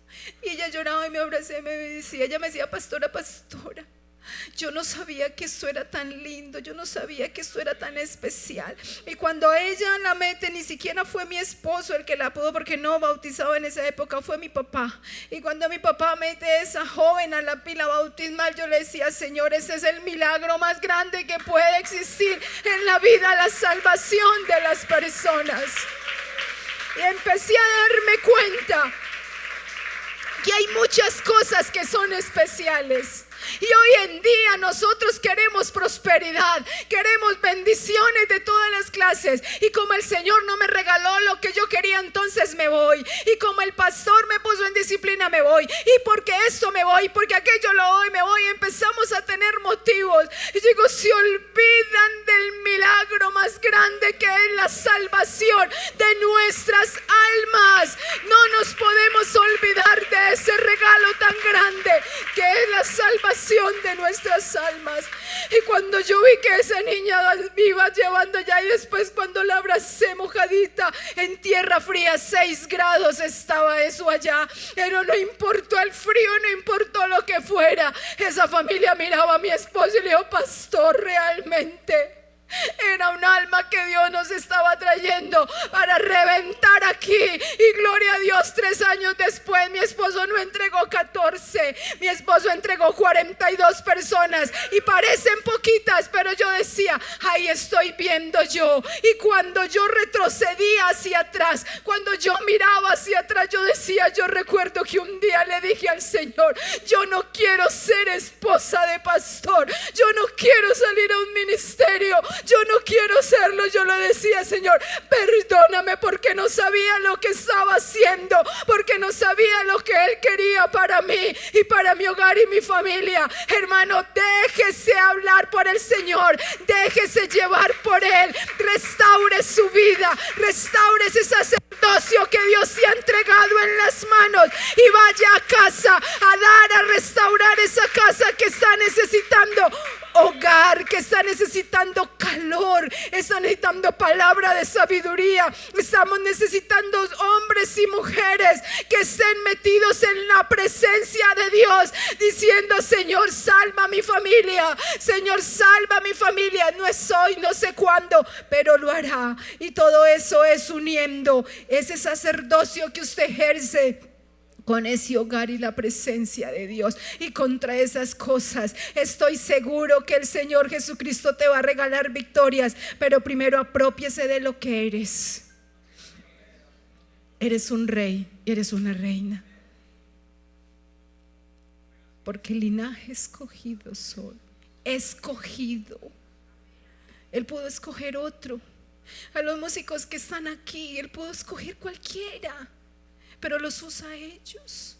y ella lloraba y me abrazé y me decía, ella me decía, pastora, pastora, yo no sabía que esto era tan lindo, yo no sabía que esto era tan especial. Y cuando a ella la mete, ni siquiera fue mi esposo el que la pudo, porque no bautizaba en esa época, fue mi papá. Y cuando mi papá mete a esa joven a la pila bautismal, yo le decía: Señor, ese es el milagro más grande que puede existir en la vida, la salvación de las personas. Y empecé a darme cuenta que hay muchas cosas que son especiales. Y hoy en día nosotros queremos prosperidad, queremos bendiciones de todas las clases. Y como el Señor no me regaló lo que yo quería, entonces me voy. Y como el pastor me puso en disciplina, me voy. Y porque esto me voy, porque aquello lo voy, me voy. Y empezamos a tener motivos. Y digo, se olvidan del milagro más grande que es la salvación de nuestras almas. No nos podemos olvidar de ese regalo tan grande que es la salvación de nuestras almas. Y cuando yo vi que esa niña me iba llevando ya, y después cuando la abracé mojadita en tierra fría, 6 grados estaba eso allá, pero no importó el frío, no importó lo que fuera. Esa familia miraba a mi esposo y le dijo: pastor, realmente era un alma que Dios nos estaba trayendo para reventar aquí. Y gloria a Dios, 3 años después mi esposo no entregó 14, mi esposo entregó 42 personas. Y parecen poquitas, pero yo decía: ahí estoy viendo yo. Y cuando yo retrocedía hacia atrás, cuando yo miraba hacia atrás, yo decía: yo recuerdo que un día le dije al Señor: yo no quiero ser esposa de pastor, yo no quiero salir a un ministerio, yo no quiero serlo. Yo le decía: Señor, perdóname, porque no sabía lo que estaba haciendo, porque no sabía lo que Él quería para mí y para mi hogar y mi familia. Hermano, déjese hablar por el Señor, déjese llevar por Él, restaure su vida, restaure ese sacerdocio que Dios te ha entregado en las manos, y vaya a casa a dar, a restaurar esa casa que está necesitando hogar, que está necesitando calor, está necesitando palabra de sabiduría. Estamos necesitando hombres y mujeres que estén metidos en la presencia de Dios, diciendo: Señor, salva a mi familia, Señor, salva a mi familia. No es hoy, no sé cuándo, pero lo hará. Y todo eso es uniendo ese sacerdocio que usted ejerce con ese hogar y la presencia de Dios. Y contra esas cosas estoy seguro que el Señor Jesucristo te va a regalar victorias. Pero primero aprópiese de lo que eres. Eres un rey, eres una reina, porque linaje escogido soy. Escogido. Él pudo escoger otro. A los músicos que están aquí, Él pudo escoger cualquiera, pero los usa a ellos.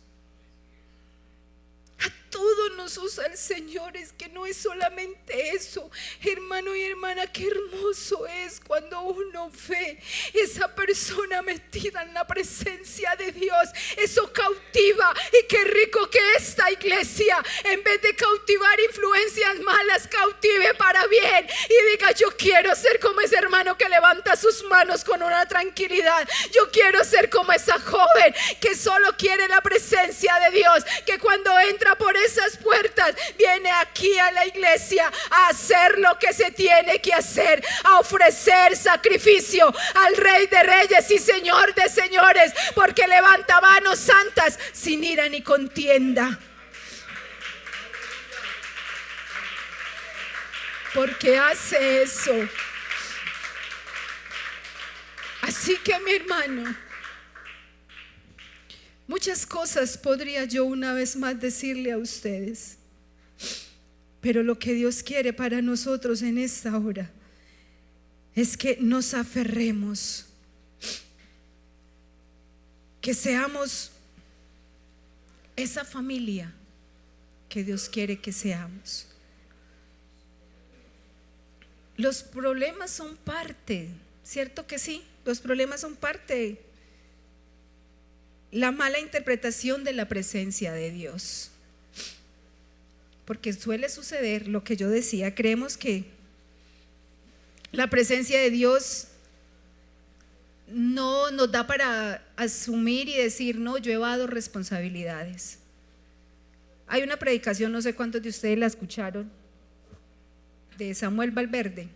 A todos nos usa el Señor. Es que no es solamente eso, hermano y hermana. Qué hermoso es cuando uno ve esa persona metida en la presencia de Dios. Eso cautiva. Y qué rico que esta iglesia, en vez de cautivar influencias malas, cautive para bien y diga: yo quiero ser como ese hermano que levanta sus manos con una tranquilidad. Yo quiero ser como esa joven que solo quiere la presencia de Dios, que cuando entra por esas puertas viene aquí a la iglesia a hacer lo que se tiene que hacer, a ofrecer sacrificio al Rey de Reyes y Señor de Señores, porque levanta manos santas sin ira ni contienda, porque hace eso. Así que, mi hermano, muchas cosas podría yo una vez más decirle a ustedes, pero lo que Dios quiere para nosotros en esta hora es que nos aferremos, que seamos esa familia que Dios quiere que seamos. Los problemas son parte, ¿cierto que sí? Los problemas son parte. La mala interpretación de la presencia de Dios, porque suele suceder lo que yo decía. Creemos que la presencia de Dios no nos da para asumir y decir: no, yo evado responsabilidades. Hay una predicación, no sé cuántos de ustedes la escucharon, de Samuel Valverde,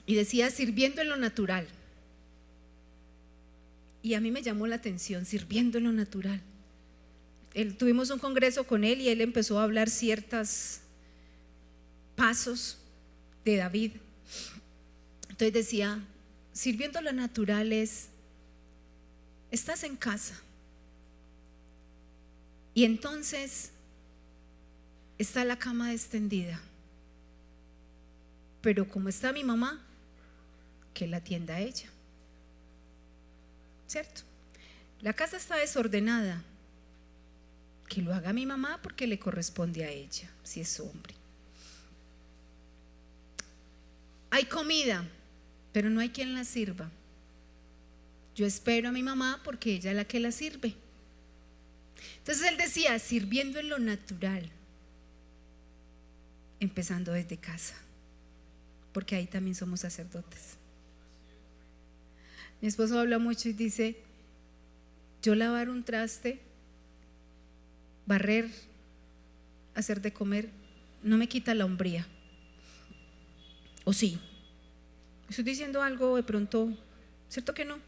y decía sirviendo en lo natural. Y a mí me llamó la atención, sirviendo en lo natural. Tuvimos un congreso con él y él empezó a hablar ciertos pasos de David. Entonces decía, sirviendo lo natural es, estás en casa y entonces está la cama extendida, pero como está mi mamá, que la atienda a ella, ¿cierto? La casa está desordenada, que lo haga mi mamá porque le corresponde a ella, si es hombre. Hay comida, pero no hay quien la sirva. Yo espero a mi mamá porque ella es la que la sirve. Entonces él decía, sirviendo en lo natural, empezando desde casa, porque ahí también somos sacerdotes. Mi esposo habla mucho y dice, yo lavar un traste, barrer, hacer de comer, no me quita la hombría. ¿O sí? Estoy diciendo algo de pronto, ¿cierto que no?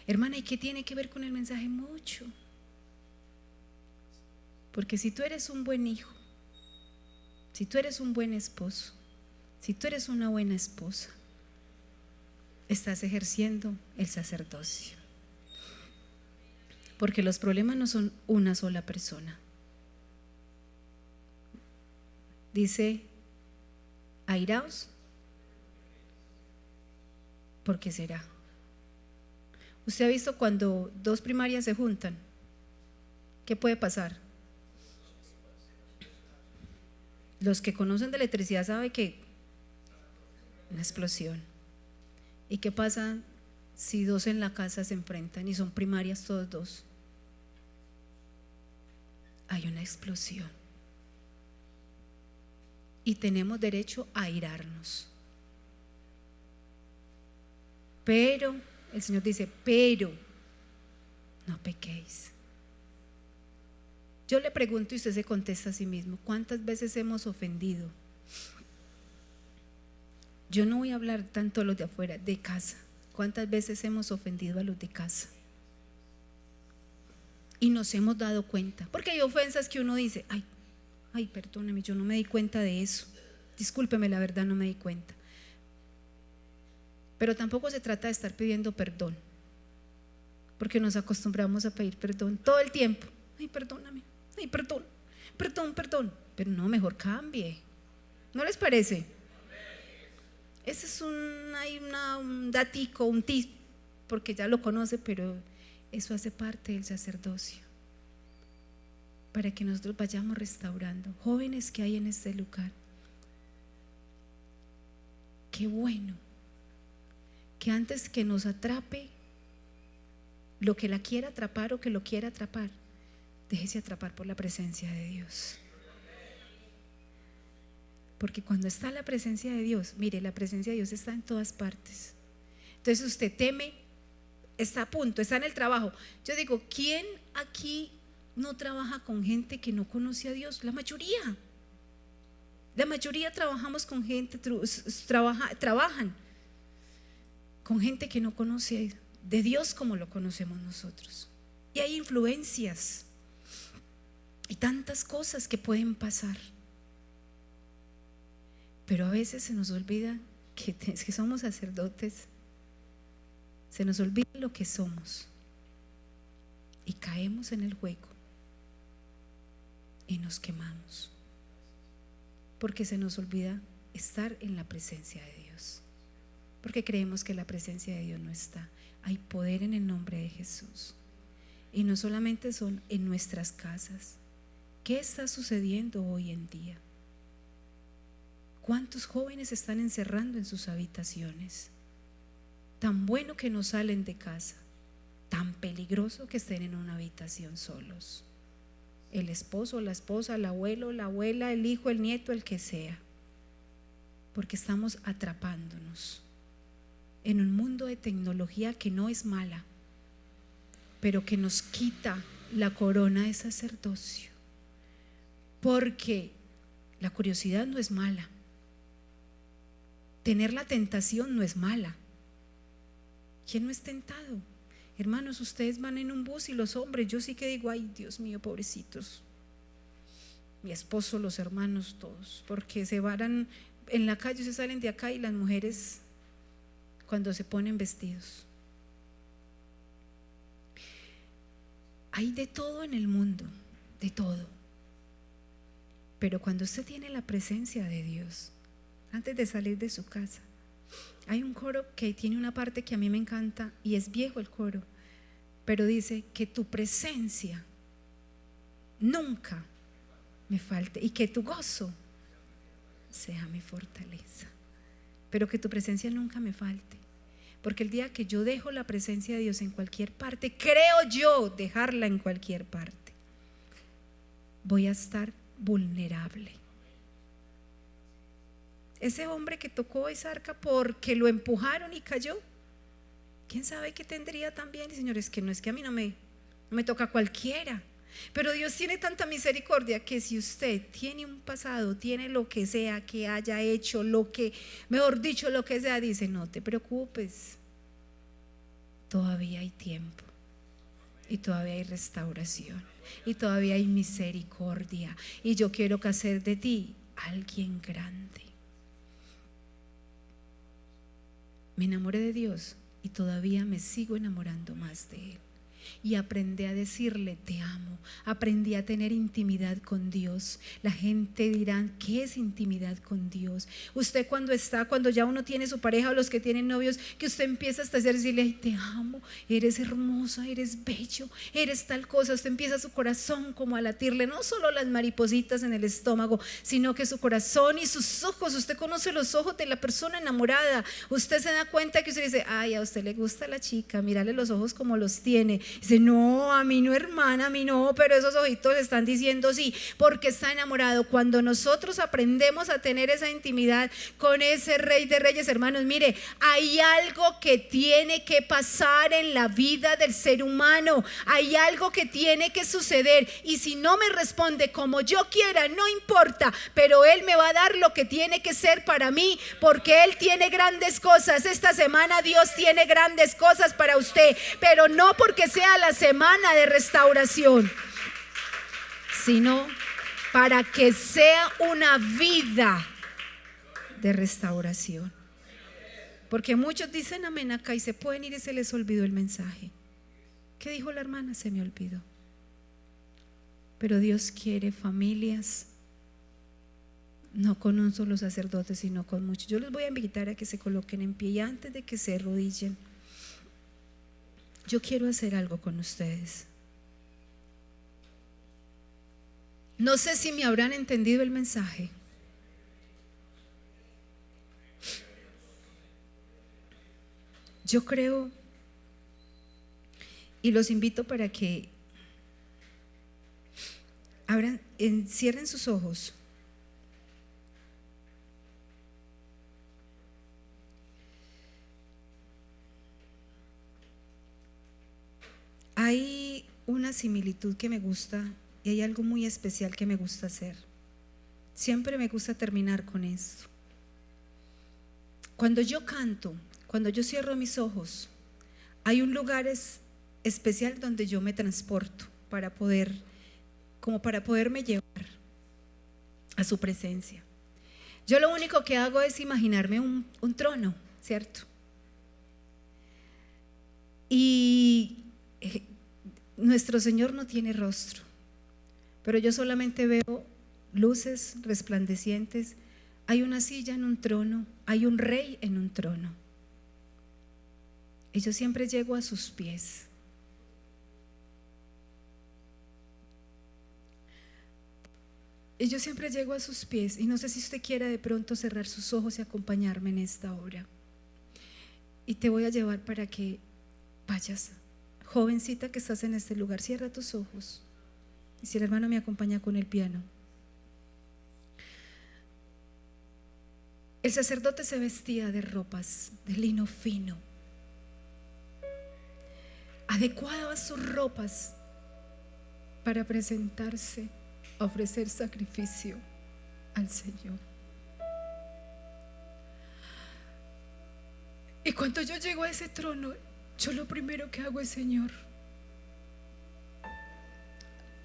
Hermana, ¿y qué tiene que ver con el mensaje? Mucho. Porque si tú eres un buen hijo, si tú eres un buen esposo, si tú eres una buena esposa, estás ejerciendo el sacerdocio. Porque los problemas no son una sola persona. Dice, airaos, ¿por qué será? ¿Usted ha visto cuando dos primarias se juntan? ¿Qué puede pasar? Los que conocen de electricidad saben que una explosión. ¿Y qué pasa si dos en la casa se enfrentan y son primarias todos dos? Hay una explosión. Y tenemos derecho a airarnos. Pero, el Señor dice, pero no pequéis. Yo le pregunto y usted se contesta a sí mismo, ¿cuántas veces hemos ofendido? Yo no voy a hablar tanto a los de afuera, de casa. ¿Cuántas veces hemos ofendido a los de casa? Y nos hemos dado cuenta, porque hay ofensas que uno dice, ay, perdóname, yo no me di cuenta de eso, discúlpeme, la verdad no me di cuenta. Pero tampoco se trata de estar pidiendo perdón, porque nos acostumbramos a pedir perdón todo el tiempo. Ay, perdóname, ay, perdón, pero no, mejor cambie. ¿No les parece? Ese es un datico, un tip, porque ya lo conoce, pero eso hace parte del sacerdocio, para que nosotros vayamos restaurando. Jóvenes que hay en este lugar, qué bueno que antes que nos atrape lo que la quiera atrapar o que lo quiera atrapar, déjese atrapar por la presencia de Dios. Porque cuando está la presencia de Dios, mire, la presencia de Dios está en todas partes. Entonces usted teme, está a punto, está en el trabajo. Yo digo, ¿quién aquí no trabaja con gente que no conoce a Dios? La mayoría trabajamos con gente, trabajan con gente que no conoce de Dios como lo conocemos nosotros. Y hay influencias y tantas cosas que pueden pasar. Pero a veces se nos olvida que somos sacerdotes, se nos olvida lo que somos y caemos en el juego y nos quemamos, porque se nos olvida estar en la presencia de Dios, porque creemos que la presencia de Dios no está. Hay poder en el nombre de Jesús, y no solamente son en nuestras casas. ¿Qué está sucediendo hoy en día? ¿Cuántos jóvenes están encerrando en sus habitaciones? Tan bueno que no salen de casa, tan peligroso que estén en una habitación solos. El esposo, la esposa, el abuelo, la abuela, el hijo, el nieto, el que sea. Porque estamos atrapándonos en un mundo de tecnología que no es mala, pero que nos quita la corona de sacerdocio. Porque la curiosidad no es mala, tener la tentación no es mala. ¿Quién no es tentado? Hermanos, ustedes van en un bus y los hombres, yo sí que digo, ay Dios mío, pobrecitos, mi esposo, los hermanos, todos, porque se varan en la calle, se salen de acá, y las mujeres cuando se ponen vestidos. Hay de todo en el mundo, de todo. Pero cuando usted tiene la presencia de Dios, antes de salir de su casa, hay un coro que tiene una parte que a mí me encanta, y es viejo el coro, pero dice: que tu presencia nunca me falte, y que tu gozo sea mi fortaleza. Pero que tu presencia nunca me falte, porque el día que yo dejo la presencia de Dios en cualquier parte, creo yo dejarla en cualquier parte, voy a estar vulnerable. Ese hombre que tocó esa arca porque lo empujaron y cayó, quién sabe qué tendría también. Y señores, que no es que a mí no me toca cualquiera, pero Dios tiene tanta misericordia que si usted tiene un pasado, tiene lo que sea que haya hecho, lo que, mejor dicho, lo que sea, dice: no te preocupes, todavía hay tiempo, y todavía hay restauración, y todavía hay misericordia, y yo quiero hacer de ti alguien grande. Me enamoré de Dios y todavía me sigo enamorando más de Él. Y aprendí a decirle: te amo. Aprendí a tener intimidad con Dios. La gente dirá: ¿qué es intimidad con Dios? Usted cuando ya uno tiene su pareja, o los que tienen novios, que usted empieza hasta a decirle: ay, te amo, eres hermosa, eres bello, eres tal cosa. Usted empieza su corazón como a latirle, no solo las maripositas en el estómago, sino que su corazón y sus ojos. Usted conoce los ojos de la persona enamorada. Usted se da cuenta que usted dice: ay, a usted le gusta la chica, mírale los ojos como los tiene. Dice: no, a mí no, hermana, a mí no, pero esos ojitos están diciendo sí, porque está enamorado. Cuando nosotros aprendemos a tener esa intimidad con ese Rey de Reyes, hermanos, mire, hay algo que tiene que pasar en la vida del ser humano, hay algo que tiene que suceder, y si no me responde como yo quiera, no importa, pero Él me va a dar lo que tiene que ser para mí, porque Él tiene grandes cosas. Esta semana Dios tiene grandes cosas para usted, pero no porque sea la semana de restauración, sino para que sea una vida de restauración. Porque muchos dicen amén acá y se pueden ir y se les olvidó el mensaje. ¿Qué dijo la hermana? Se me olvidó. Pero Dios quiere familias, no con un solo sacerdote, sino con muchos. Yo les voy a invitar a que se coloquen en pie, y antes de que se arrodillen, yo quiero hacer algo con ustedes. No sé si me habrán entendido el mensaje. Yo creo, y los invito para que cierren sus ojos. Hay una similitud que me gusta, y hay algo muy especial que me gusta hacer. Siempre me gusta terminar con esto. Cuando yo canto, cuando yo cierro mis ojos, hay un lugar especial donde yo me transporto para poderme llevar a su presencia. Yo lo único que hago es imaginarme un trono, ¿cierto? Y nuestro Señor no tiene rostro, pero yo solamente veo luces resplandecientes. Hay una silla en un trono, hay un rey en un trono, y yo siempre llego a sus pies. Y yo siempre llego a sus pies, y no sé si usted quiere de pronto cerrar sus ojos y acompañarme en esta hora. Y te voy a llevar para que vayas. Jovencita que estás en este lugar, cierra tus ojos. Y si el hermano me acompaña con el piano. El sacerdote se vestía de ropas de lino fino, adecuaba sus ropas para presentarse a ofrecer sacrificio al Señor. Y cuando yo llego a ese trono, yo lo primero que hago es: Señor,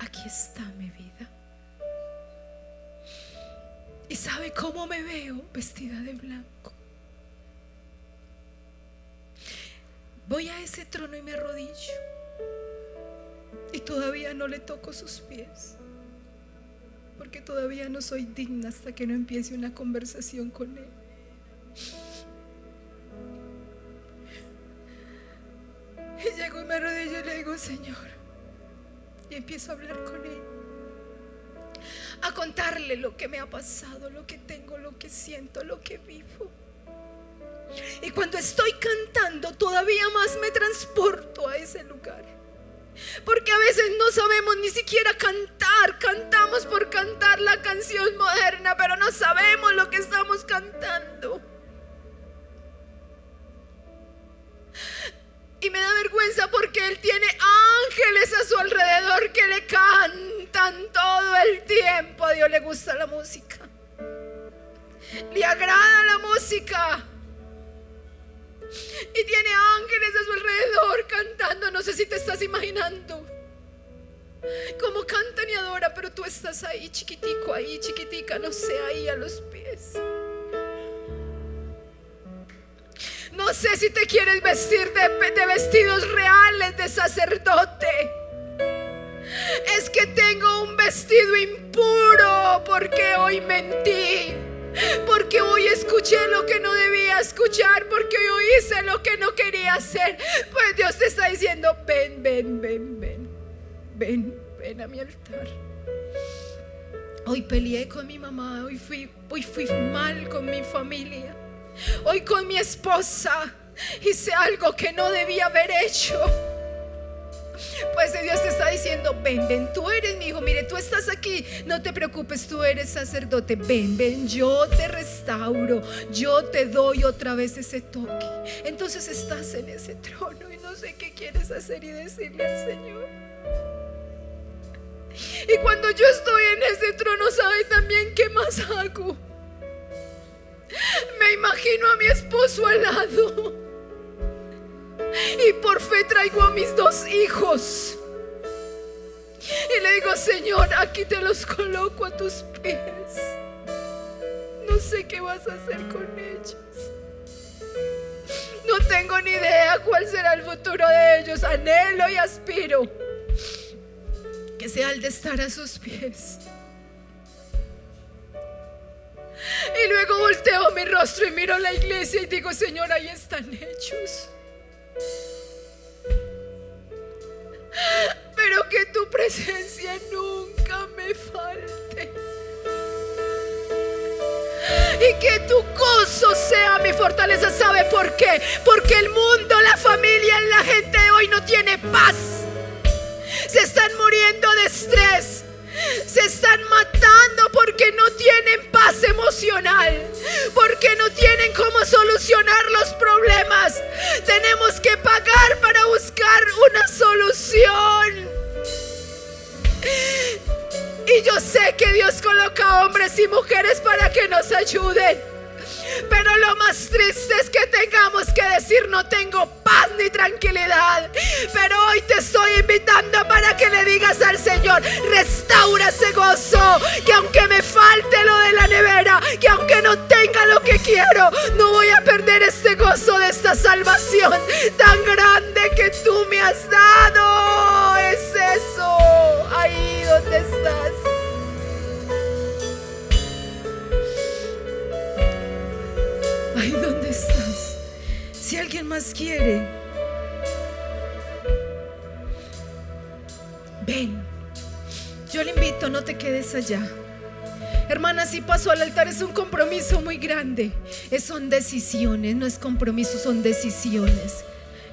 aquí está mi vida. ¿Y sabe cómo me veo? Vestida de blanco. Voy a ese trono y me arrodillo, y todavía no le toco sus pies, porque todavía no soy digna hasta que no empiece una conversación con Él. Y llego y me arrodillo y le digo: Señor, y empiezo a hablar con Él, a contarle lo que me ha pasado, lo que tengo, lo que siento, lo que vivo. Y cuando estoy cantando, todavía más me transporto a ese lugar, porque a veces no sabemos ni siquiera cantar. Cantamos por cantar la canción moderna, pero no sabemos lo que estamos cantando. Y me da vergüenza porque Él tiene ángeles a su alrededor que le cantan todo el tiempo. A Dios le gusta la música, le agrada la música, y tiene ángeles a su alrededor cantando. No sé si te estás imaginando cómo cantan y adoran, pero tú estás ahí chiquitico, ahí chiquitica, no sé, ahí a los pies. No sé si te quieres vestir de vestidos reales de sacerdote. Es que tengo un vestido impuro porque hoy mentí, porque hoy escuché lo que no debía escuchar, porque hoy hice lo que no quería hacer. Pues Dios te está diciendo: ven, ven, ven, ven, ven, ven a mi altar. Hoy peleé con mi mamá, hoy fui mal con mi familia, hoy con mi esposa hice algo que no debía haber hecho. Pues Dios te está diciendo: ven, ven, tú eres mi hijo, mire, tú estás aquí, no te preocupes, tú eres sacerdote, ven, ven, yo te restauro, yo te doy otra vez ese toque. Entonces estás en ese trono y no sé qué quieres hacer y decirle al Señor. Y cuando yo estoy en ese trono, ¿sabe también qué más hago? Me imagino a mi esposo al lado, y por fe traigo a mis 2 hijos y le digo: Señor, aquí te los coloco a tus pies. No sé qué vas a hacer con ellos, no tengo ni idea cuál será el futuro de ellos. Anhelo y aspiro que sea el de estar a sus pies. Y luego volteo mi rostro y miro la iglesia y digo: Señor, ahí están ellos, pero que tu presencia nunca me falte, y que tu gozo sea mi fortaleza. ¿Sabe por qué? Porque el mundo, la familia, la gente de hoy no tiene paz. Se están muriendo de estrés, se están matando porque no tienen paz emocional, porque no tienen cómo solucionar los problemas. Tenemos que pagar para buscar una solución. Y yo sé que Dios coloca hombres y mujeres para que nos ayuden, pero lo más triste es que tengamos que decir: no tengo paz ni tranquilidad. Pero hoy te estoy invitando para que le digas al Señor: restaura ese gozo, que aunque me falte lo de la nevera, que aunque no tenga lo que quiero, no voy a perder este gozo de esta salvación tan grande que tú me has dado. Es eso, ahí donde estás. Ahí donde estás. Si alguien más quiere, ven. Yo le invito, no te quedes allá. Hermana, si paso al altar es un compromiso muy grande. Son decisiones, no es compromiso, son decisiones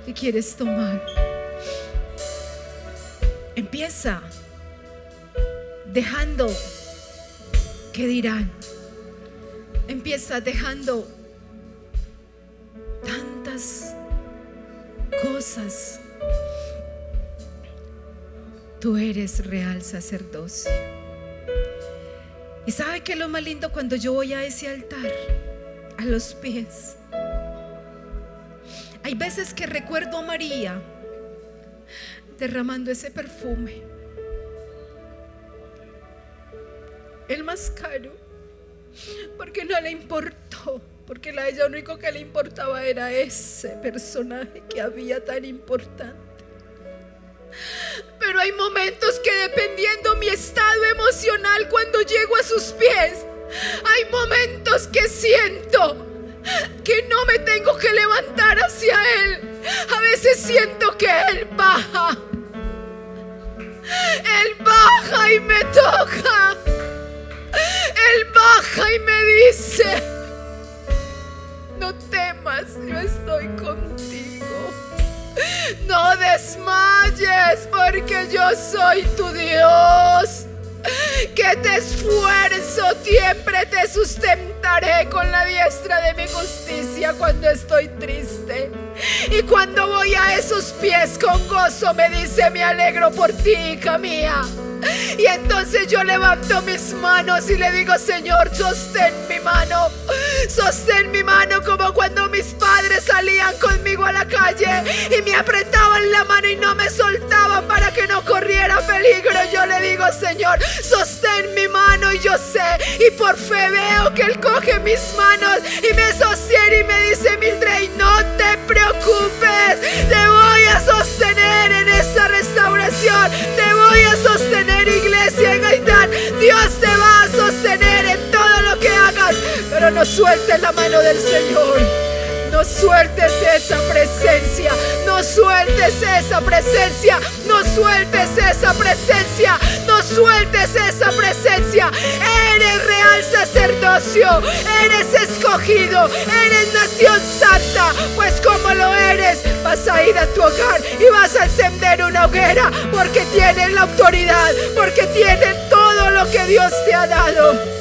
que quieres tomar. Empieza dejando que dirán. Empieza dejando tantas cosas Tú eres real sacerdocio. ¿Y sabe qué es lo más lindo? Cuando yo voy a ese altar, a los pies, hay veces que recuerdo a María derramando ese perfume, el más caro, porque no le importó, porque a ella lo único que le importaba era ese personaje que había tan importante. Pero hay momentos que, dependiendo mi estado emocional, cuando llego a sus pies, hay momentos que siento que no me tengo que levantar hacia Él. A veces siento que Él baja y me toca. Él baja y me dice: no temas, yo estoy contigo. No desmayes, porque yo soy tu Dios, que te esfuerzo, siempre te sustentaré con la diestra de mi justicia cuando estoy triste. Y cuando voy a esos pies con gozo, me dice: me alegro por ti, hija mía. Y entonces yo levanto mis manos y le digo: Señor, sostén mi mano. Sostén mi mano, como cuando mis padres salían conmigo a la calle y me apretaban la mano y no me soltaban para que no corriera peligro. Yo le digo: Señor, sostén mi mano. Y yo sé, y por fe veo que Él coge mis manos y me sostiene y me dice: Mildred, no te preocupes, te voy a sostener en esa restauración, te voy a sostener, iglesia en Gaitán. Dios te va a sostener en todo lo que hagas, pero no sueltes la mano del Señor. No sueltes esa presencia, no sueltes esa presencia, no sueltes esa presencia, no sueltes esa presencia. Eres real sacerdocio, eres escogido, eres nación santa. Pues como lo eres, vas a ir a tu hogar y vas a encender una hoguera, porque tienes la autoridad, porque tienes todo lo que Dios te ha dado.